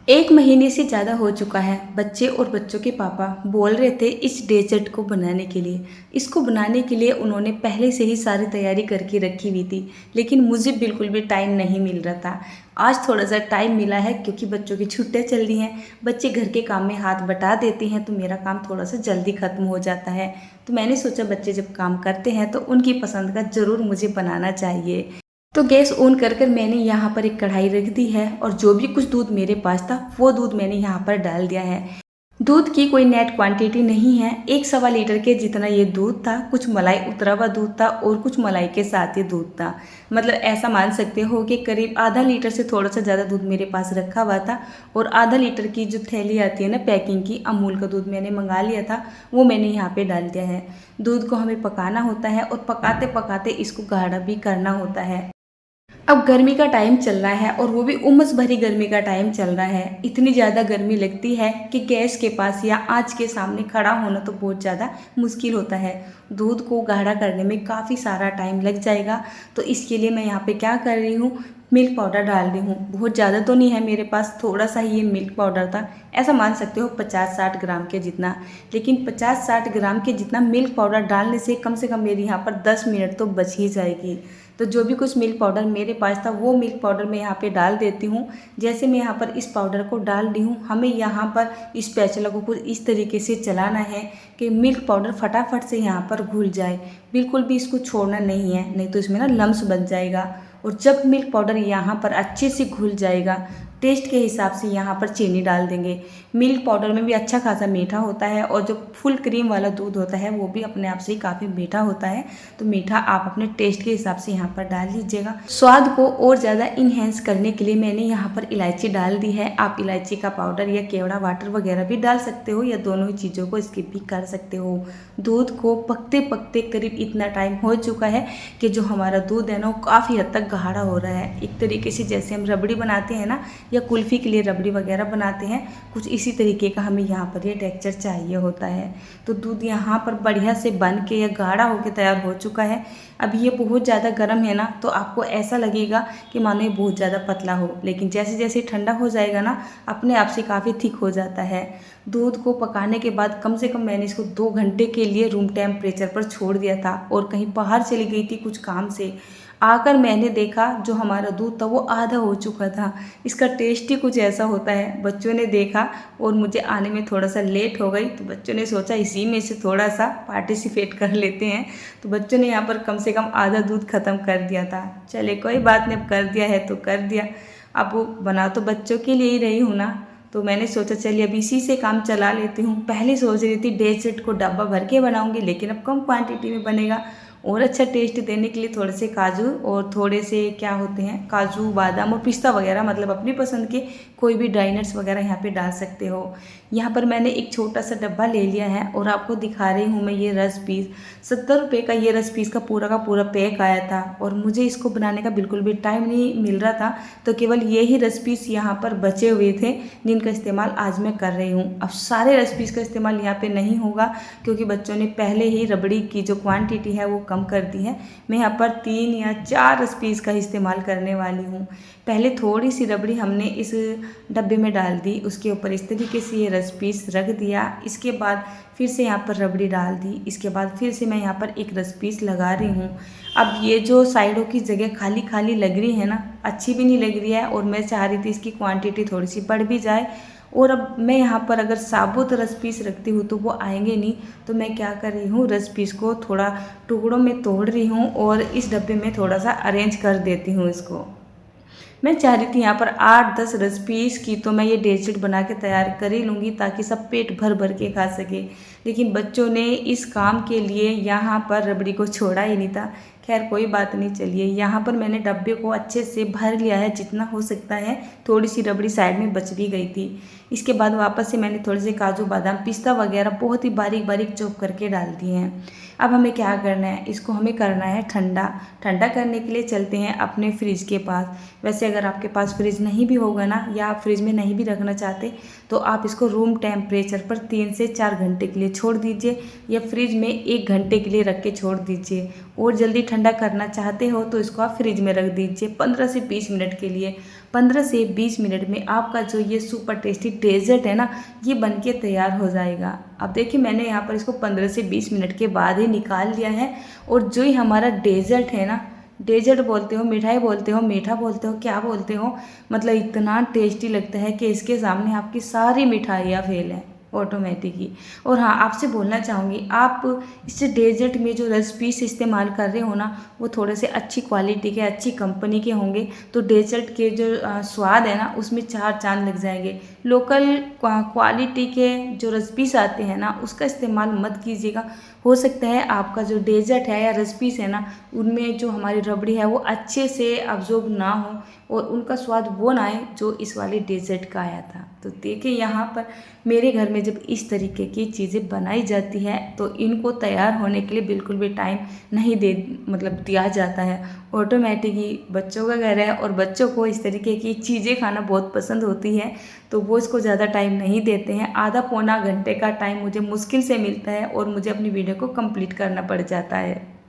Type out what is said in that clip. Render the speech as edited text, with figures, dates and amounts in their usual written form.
1 महीने से ज़्यादा हो चुका है। बच्चे और बच्चों के पापा बोल रहे थे इस डेज़र्ट को बनाने के लिए। इसको बनाने के लिए उन्होंने पहले से ही सारी तैयारी करके रखी हुई थी, लेकिन मुझे बिल्कुल भी टाइम नहीं मिल रहा था। आज थोड़ा-सा टाइम मिला है क्योंकि बच्चों की छुट्टियाँ चल रही हैं। बच्चे घर के काम में हाथ बटा देते हैं तो मेरा काम थोड़ा-सा जल्दी ख़त्म हो जाता है। तो मैंने सोचा बच्चे जब काम करते हैं तो उनकी पसंद का ज़रूर मुझे बनाना चाहिए। तो गैस ऑन कर कर मैंने यहाँ पर एक कढ़ाई रख दी है और जो भी कुछ दूध मेरे पास था वो दूध मैंने यहाँ पर डाल दिया है। दूध की कोई नेट क्वांटिटी नहीं है, 1 सवा लीटर के जितना ये दूध था। कुछ मलाई उतरा हुआ दूध था और कुछ मलाई के साथ ये दूध था। मतलब ऐसा मान सकते हो कि करीब आधा लीटर से थोड़ा सा ज़्यादा दूध मेरे पास रखा हुआ था। और आधा लीटर की जो थैली आती है ना पैकिंग की, अमूल का दूध मैंने मंगा लिया था, वो मैंने यहाँ पे डाल दिया है। दूध को हमें पकाना होता है और पकाते पकाते इसको गाढ़ा भी करना होता है। अब गर्मी का टाइम चल रहा है और वो भी उमस भरी गर्मी का टाइम चल रहा है। इतनी ज़्यादा गर्मी लगती है कि गैस के पास या आँच के सामने खड़ा होना तो बहुत ज़्यादा मुश्किल होता है। दूध को गाढ़ा करने में काफ़ी सारा टाइम लग जाएगा। तो इसके लिए मैं यहाँ पे क्या कर रही हूँ, मिल्क पाउडर डाल रही हूँ। बहुत ज़्यादा तो नहीं है मेरे पास, थोड़ा सा ही ये मिल्क पाउडर था। ऐसा मान सकते हो 50-60 ग्राम के जितना। लेकिन 50-60 ग्राम के जितना मिल्क पाउडर डालने से कम मेरी यहाँ पर 10 मिनट तो बच ही जाएगी। तो जो भी कुछ मिल्क पाउडर मेरे पास था वो मिल्क पाउडर मैं यहाँ पे डाल देती हूँ। जैसे मैं यहाँ पर इस पाउडर को डाल रही हूँ, हमें यहाँ पर इस स्पैचुला को कुछ इस तरीके से चलाना है कि मिल्क पाउडर फटाफट से यहाँ पर घुल जाए। बिल्कुल भी इसको छोड़ना नहीं है, नहीं तो इसमें ना लम्स बन जाएगा। और जब मिल्क पाउडर यहाँ पर अच्छे से घुल जाएगा, टेस्ट के हिसाब से यहाँ पर चीनी डाल देंगे। मिल्क पाउडर में भी अच्छा खासा मीठा होता है और जो फुल क्रीम वाला दूध होता है वो भी अपने आप से ही काफ़ी मीठा होता है। तो मीठा आप अपने टेस्ट के हिसाब से यहाँ पर डाल लीजिएगा। स्वाद को और ज़्यादा इन्हेंस करने के लिए मैंने यहाँ पर इलायची डाल दी है। आप इलायची का पाउडर या केवड़ा वाटर वगैरह भी डाल सकते हो या दोनों ही चीज़ों को स्किप भी कर सकते हो। दूध को पकते पकते करीब इतना टाइम हो चुका है कि जो हमारा दूध है ना वो काफ़ी हद तक गाढ़ा हो रहा है। एक तरीके से जैसे हम रबड़ी बनाते हैं ना, या कुल्फ़ी के लिए रबड़ी वगैरह बनाते हैं, कुछ इसी तरीके का हमें यहाँ पर ये टेक्सचर चाहिए होता है। तो दूध यहाँ पर बढ़िया से बन के या गाढ़ा होकर तैयार हो चुका है। अब ये बहुत ज़्यादा गर्म है ना, तो आपको ऐसा लगेगा कि मानो ये बहुत ज़्यादा पतला हो, लेकिन जैसे जैसे ठंडा हो जाएगा ना अपने आप से काफ़ी थिक हो जाता है। दूध को पकाने के बाद कम से कम मैंने इसको 2 घंटे के लिए रूम टेम्परेचर पर छोड़ दिया था और कहीं बाहर चली गई थी कुछ काम से। आकर मैंने देखा जो हमारा दूध था वो आधा हो चुका था। इसका टेस्ट ही कुछ ऐसा होता है। बच्चों ने देखा और मुझे आने में थोड़ा सा लेट हो गई, तो बच्चों ने सोचा इसी में से थोड़ा सा पार्टिसिपेट कर लेते हैं। तो बच्चों ने यहाँ पर कम से कम आधा दूध ख़त्म कर दिया था। चले कोई बात नहीं, अब कर दिया है तो कर दिया। अब वो बना तो बच्चों के लिए ही रही हूँ ना, तो मैंने सोचा चलिए अब इसी से काम चला लेती हूँ। पहले सोच रही थी डेज़र्ट को डब्बा भर के बनाऊँगी, लेकिन अब कम क्वांटिटी में बनेगा और अच्छा टेस्ट देने के लिए थोड़े से काजू और थोड़े से क्या होते हैं काजू बादाम और पिस्ता वगैरह, मतलब अपनी पसंद के कोई भी ड्राई नट्स वगैरह यहाँ पे डाल सकते हो। यहाँ पर मैंने एक छोटा सा डब्बा ले लिया है और आपको दिखा रही हूँ मैं ये रस पीस। 70 रुपये का ये रस पीस का पूरा पैक आया था और मुझे इसको बनाने का बिल्कुल भी टाइम नहीं मिल रहा था, तो केवल ये ही रस पीस यहाँ पर बचे हुए थे जिनका इस्तेमाल आज मैं कर रही हूँ। अब सारे रस पीस का इस्तेमाल यहाँ पे नहीं होगा क्योंकि बच्चों ने पहले ही रबड़ी की जो क्वांटिटी है वो कम कर दी है। मैं यहाँ पर 3 या 4 रस पीस का इस्तेमाल करने वाली हूँ। पहले थोड़ी सी रबड़ी हमने इस डब्बे में डाल दी, उसके ऊपर इस तरीके से ये रस पीस रख दिया। इसके बाद फिर से यहाँ पर रबड़ी डाल दी, इसके बाद फिर से मैं यहाँ पर एक रस पीस लगा रही हूँ। अब ये जो साइडों की जगह खाली खाली लग रही है ना, अच्छी भी नहीं लग रही है और मैं चाह रही थी इसकी क्वांटिटी थोड़ी सी बढ़ भी जाए। और अब मैं यहाँ पर अगर साबुत रस पीस रखती हूँ तो वो आएंगे नहीं, तो मैं क्या कर रही हूँ रस पीस को थोड़ा टुकड़ों में तोड़ रही हूँ और इस डब्बे में थोड़ा सा अरेंज कर देती हूँ इसको। मैं चाह रही थी यहाँ पर 8-10 रस पीस की तो मैं ये डेज़र्ट बना के तैयार कर ही लूँगी ताकि सब पेट भर भर के खा सके, लेकिन बच्चों ने इस काम के लिए यहाँ पर रबड़ी को छोड़ा ही नहीं था। खैर कोई बात नहीं, चलिए यहाँ पर मैंने डब्बे को अच्छे से भर लिया है जितना हो सकता है। थोड़ी सी रबड़ी साइड में बच भी गई थी। इसके बाद वापस से मैंने थोड़े से काजू बादाम पिस्ता वगैरह बहुत ही बारीक बारीक चॉप करके डाल दिए हैं। अब हमें क्या करना है, इसको हमें करना है ठंडा। ठंडा करने के लिए चलते हैं अपने फ्रिज के पास। वैसे अगर आपके पास फ्रिज नहीं भी होगा ना, या आप फ्रिज में नहीं भी रखना चाहते, तो आप इसको रूम टेम्परेचर पर 3 से 4 घंटे के लिए छोड़ दीजिए या फ्रिज में 1 घंटे के लिए रख के छोड़ दीजिए। और जल्दी ठंडा करना चाहते हो तो इसको आप फ्रिज में रख दीजिए 15 से 20 मिनट के लिए। 15 से 20 मिनट में आपका जो ये सुपर टेस्टी डेजर्ट है ना, ये बन के तैयार हो जाएगा। अब देखिए मैंने यहाँ पर इसको 15 से 20 मिनट के बाद ही निकाल लिया है। और जो ही हमारा डेजर्ट है ना, डेजर्ट बोलते हो, मिठाई बोलते हो, मीठा बोलते हो, क्या बोलते हो, मतलब इतना टेस्टी लगता है कि इसके सामने आपकी सारी मिठाइयाँ फेल हैं ऑटोमेटिक ही। और हाँ, आपसे बोलना चाहूँगी, आप इस डेजर्ट में जो रेसिपीस इस्तेमाल कर रहे हो ना, वो थोड़े से अच्छी क्वालिटी के, अच्छी कंपनी के होंगे तो डेजर्ट के जो स्वाद है ना, उसमें 4 चांद लग जाएंगे। लोकल क्वालिटी के जो रेसिपीस आते हैं ना, उसका इस्तेमाल मत कीजिएगा। हो सकता है आपका जो डेजर्ट है या रेसिपीस है ना, उनमें जो हमारी रबड़ी है वो अच्छे से अब्जॉर्ब ना हो और उनका स्वाद वो ना आए जो इस वाले डेजर्ट का आया था। तो देखिए यहाँ पर मेरे घर में जब इस तरीके की चीज़ें बनाई जाती है तो इनको तैयार होने के लिए बिल्कुल भी टाइम नहीं दिया जाता है। ऑटोमेटिक ही बच्चों का घर है और बच्चों को इस तरीके की चीज़ें खाना बहुत पसंद होती है, तो वो इसको ज़्यादा टाइम नहीं देते हैं। आधा पौना घंटे का टाइम मुझे मुश्किल से मिलता है और मुझे अपनी वीडियो को कंप्लीट करना पड़ जाता है।